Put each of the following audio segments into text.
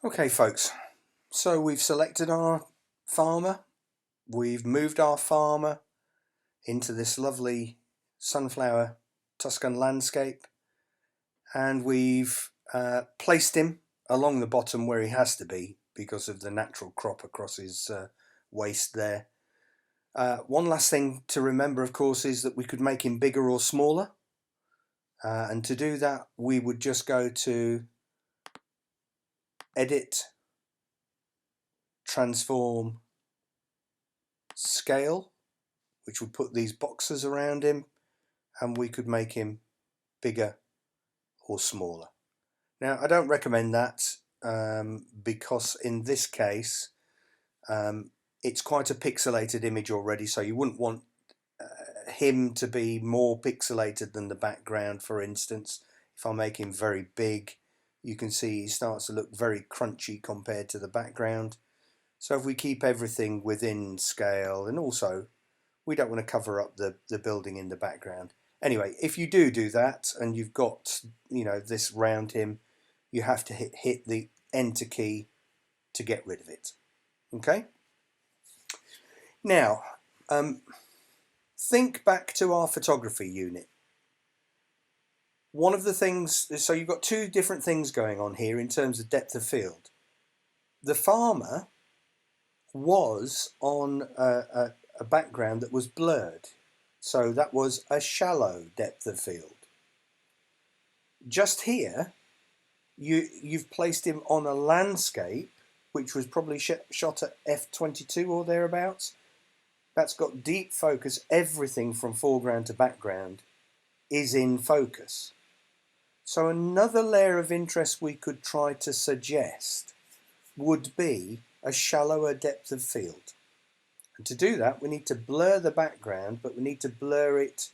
Okay folks, so we've selected our farmer, we've moved our farmer into this lovely sunflower Tuscan landscape, and we've placed him along the bottom where he has to be because of the natural crop across his waist there. One last thing to remember, of course, is that we could make him bigger or smaller, and to do that we would just go to Edit, Transform, Scale, which would put these boxes around him, and we could make him bigger or smaller. Now, I don't recommend that because in this case it's quite a pixelated image already, so you wouldn't want him to be more pixelated than the background. For instance, if I make him very big, you can see he starts to look very crunchy compared to the background. So if we keep everything within scale, and also we don't want to cover up the building in the background. Anyway, if you do that and you've got, this round him, you have to hit the enter key to get rid of it. Okay? Now, think back to our photography unit. One of the things, so you've got two different things going on here in terms of depth of field. The farmer was on a background that was blurred, so that was a shallow depth of field. Just here, you've placed him on a landscape which was probably shot at f22 or thereabouts. That's got deep focus. Everything from foreground to background is in focus. So another layer of interest we could try to suggest would be a shallower depth of field. And to do that, we need to blur the background, but we need to blur it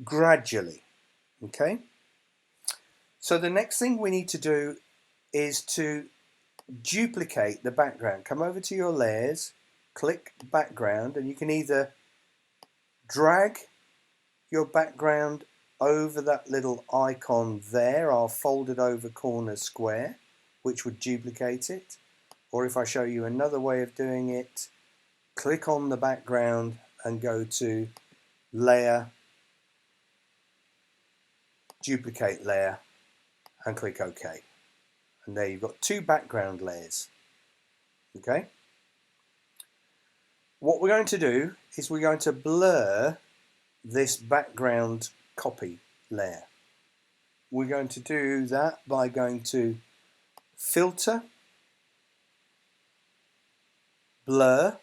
gradually. Okay? So the next thing we need to do is to duplicate the background. Come over to your layers, click background, and you can either drag your background over that little icon there, our folded over corner square, which would duplicate it. Or if I show you another way of doing it, click on the background and go to Layer, Duplicate Layer, and click OK. And there you've got two background layers. Okay? What we're going to do is we're going to blur this background copy layer. We're going to do that by going to Filter, Blur,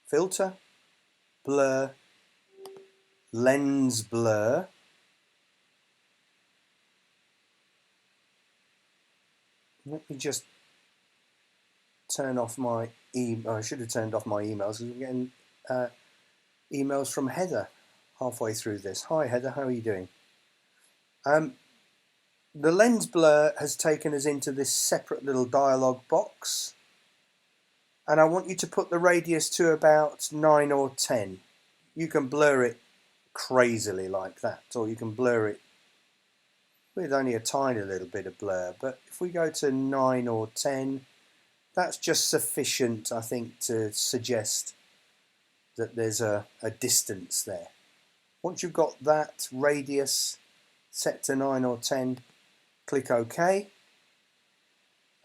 Filter, Blur, Lens Blur, let me just turn off my email. I should have turned off my emails because we're getting emails from Heather halfway through this. Hi Heather, how are you doing? The lens blur has taken us into this separate little dialog box, and I want you to put the radius to about 9 or 10. You can blur it crazily like that, or you can blur it with only a tiny little bit of blur, but if we go to 9 or 10, that's just sufficient, I think, to suggest that there's a distance there. Once you've got that radius set to 9 or 10, click OK,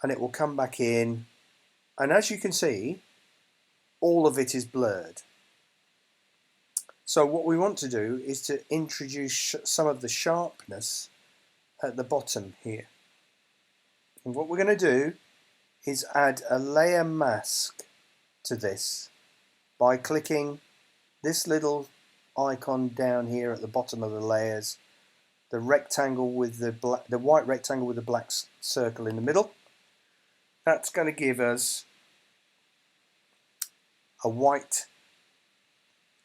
and it will come back in, and as you can see, all of it is blurred. So what we want to do is to introduce some of the sharpness at the bottom here. And what we're going to do is add a layer mask to this by clicking this little icon down here at the bottom of the layers, the rectangle with the white rectangle with the black circle in the middle. That's going to give us a white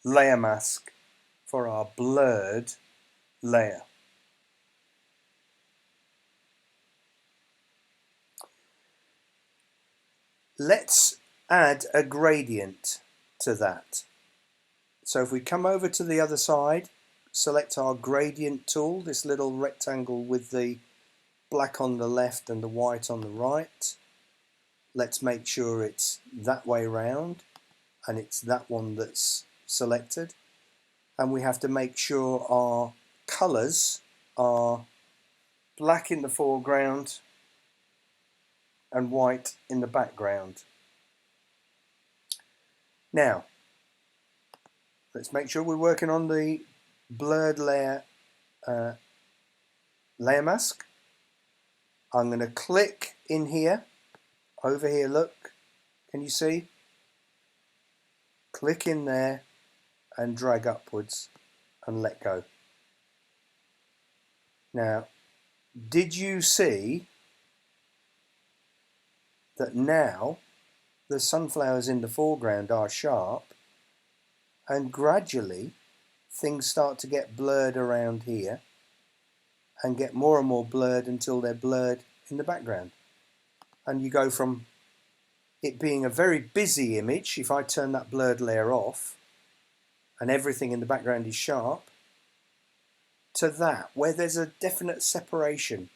layer mask for our blurred layer. Let's add a gradient to that. So if we come over to the other side, select our gradient tool, this little rectangle with the black on the left and the white on the right. Let's make sure it's that way round and it's that one that's selected. And we have to make sure our colours are black in the foreground and white in the background. Now, let's make sure we're working on the blurred layer layer mask. I'm going to click in here, over here, look, can you see? Click in there and drag upwards and let go. Now, did you see that now the sunflowers in the foreground are sharp and gradually things start to get blurred around here and get more and more blurred until they're blurred in the background? And you go from it being a very busy image, if I turn that blurred layer off and everything in the background is sharp, to that where there's a definite separation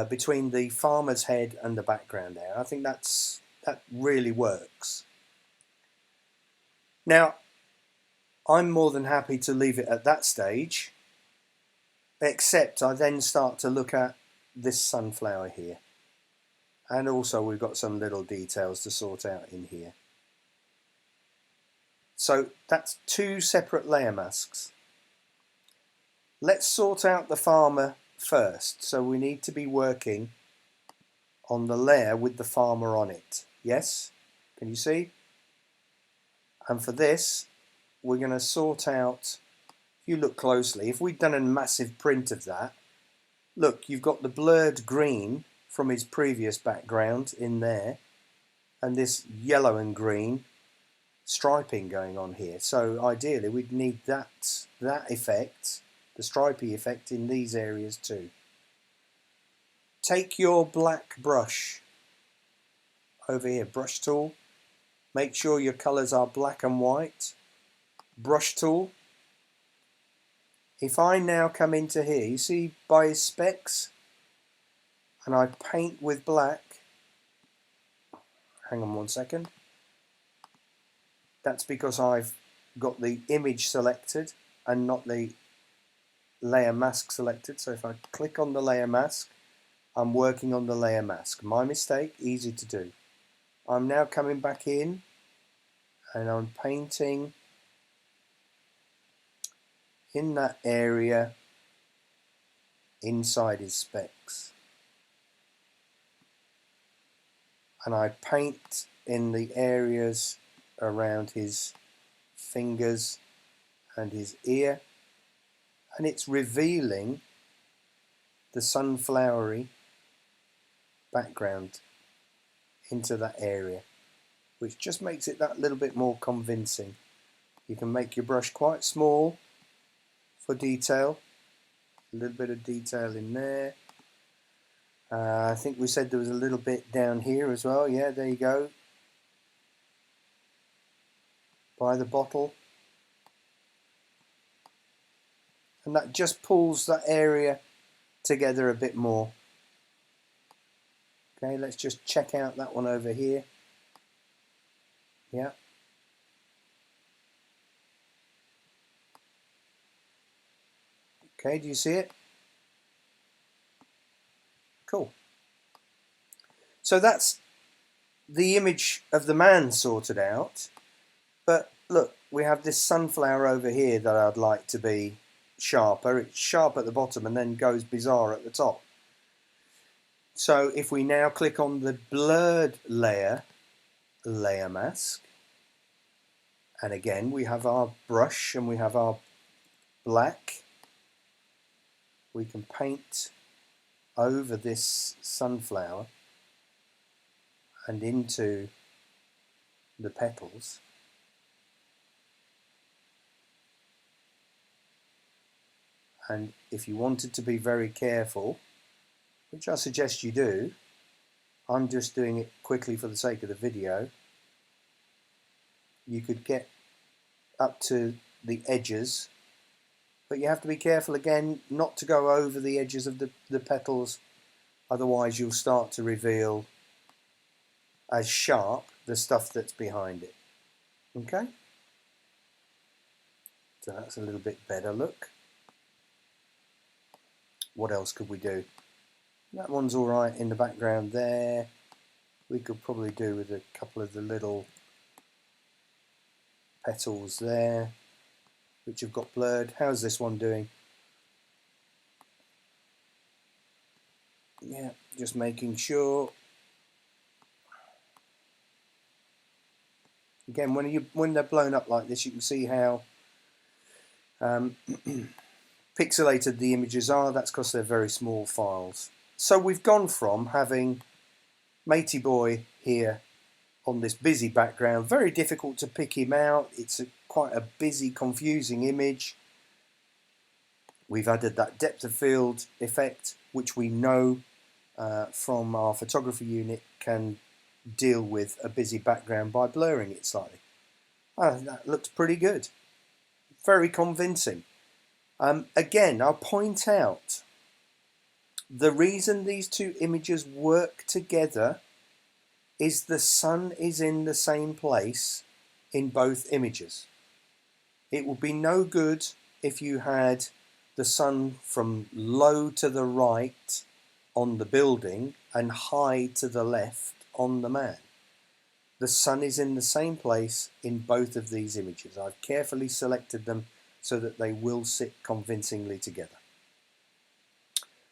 between the farmer's head and the background there. I think that really works. Now, I'm more than happy to leave it at that stage, except I then start to look at this sunflower here. And also we've got some little details to sort out in here. So that's two separate layer masks. Let's sort out the farmer first. So we need to be working on the layer with the farmer on it. Yes? Can you see? And for this, we're going to sort out, if you look closely, if we'd done a massive print of that, look, you've got the blurred green from his previous background in there, and this yellow and green striping going on here. So ideally we'd need that effect, the stripy effect, in these areas too. Take your black brush over here, brush tool, make sure your colours are black and white, brush tool. If I now come into here, you see by his specks, and I paint with black, hang on one second, that's because I've got the image selected and not the layer mask selected. So if I click on the layer mask, I'm working on the layer mask. My mistake, easy to do. I'm now coming back in and I'm painting in that area inside his specks. And I paint in the areas around his fingers and his ear, and it's revealing the sunflowery background into that area, which just makes it that little bit more convincing. You can make your brush quite small for detail, a little bit of detail in there. I think we said there was a little bit down here as well. Yeah, there you go. By the bottle. And that just pulls that area together a bit more. Okay, let's just check out that one over here. Yeah. Okay, do you see it? Cool. So that's the image of the man sorted out. But look, we have this sunflower over here that I'd like to be sharper. It's sharp at the bottom and then goes bizarre at the top. So if we now click on the blurred layer mask, and again we have our brush and we have our black, we can paint over this sunflower and into the petals. And if you wanted to be very careful, which I suggest you do, I'm just doing it quickly for the sake of the video, you could get up to the edges but you have to be careful again not to go over the edges of the petals, otherwise you'll start to reveal as sharp the stuff that's behind it. Okay, so that's a little bit better look. What else could we do? That one's all right in the background there. We could probably do with a couple of the little petals there, which have got blurred. How's this one doing? Yeah, just making sure. Again, when they're blown up like this, you can see how pixelated the images are. That's because they're very small files. So we've gone from having Matey Boy here on this busy background, very difficult to pick him out. It's quite a busy, confusing image. We've added that depth of field effect, which we know from our photography unit can deal with a busy background by blurring it slightly. That looks pretty good. Very convincing. Again, I'll point out the reason these two images work together is the sun is in the same place in both images. It would be no good if you had the sun from low to the right on the building and high to the left on the man. The sun is in the same place in both of these images. I've carefully selected them so that they will sit convincingly together.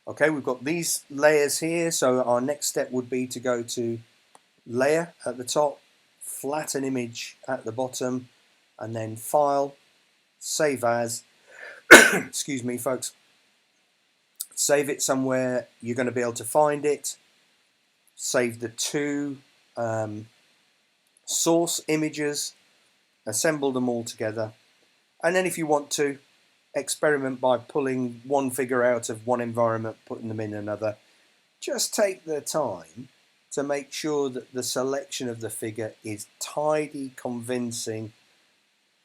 Okay, we've got these layers here, so our next step would be to go to Layer at the top, Flatten Image at the bottom, and then File, Save As. Excuse me, folks. Save it somewhere you're going to be able to find it. Save the two source images, assemble them all together, and then if you want to, experiment by pulling one figure out of one environment, putting them in another. Just take the time to make sure that the selection of the figure is tidy, convincing,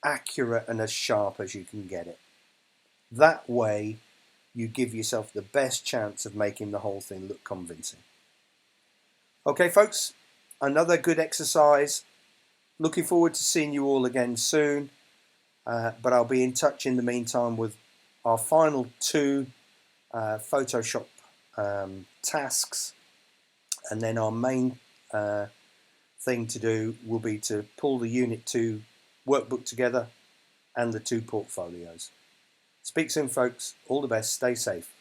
accurate, and as sharp as you can get it. That way you give yourself the best chance of making the whole thing look convincing. Okay folks, another good exercise. Looking forward to seeing you all again soon, but I'll be in touch in the meantime with our final two Photoshop tasks, and then our main thing to do will be to pull the Unit 2 workbook together and the two portfolios. Speak soon folks, all the best, stay safe.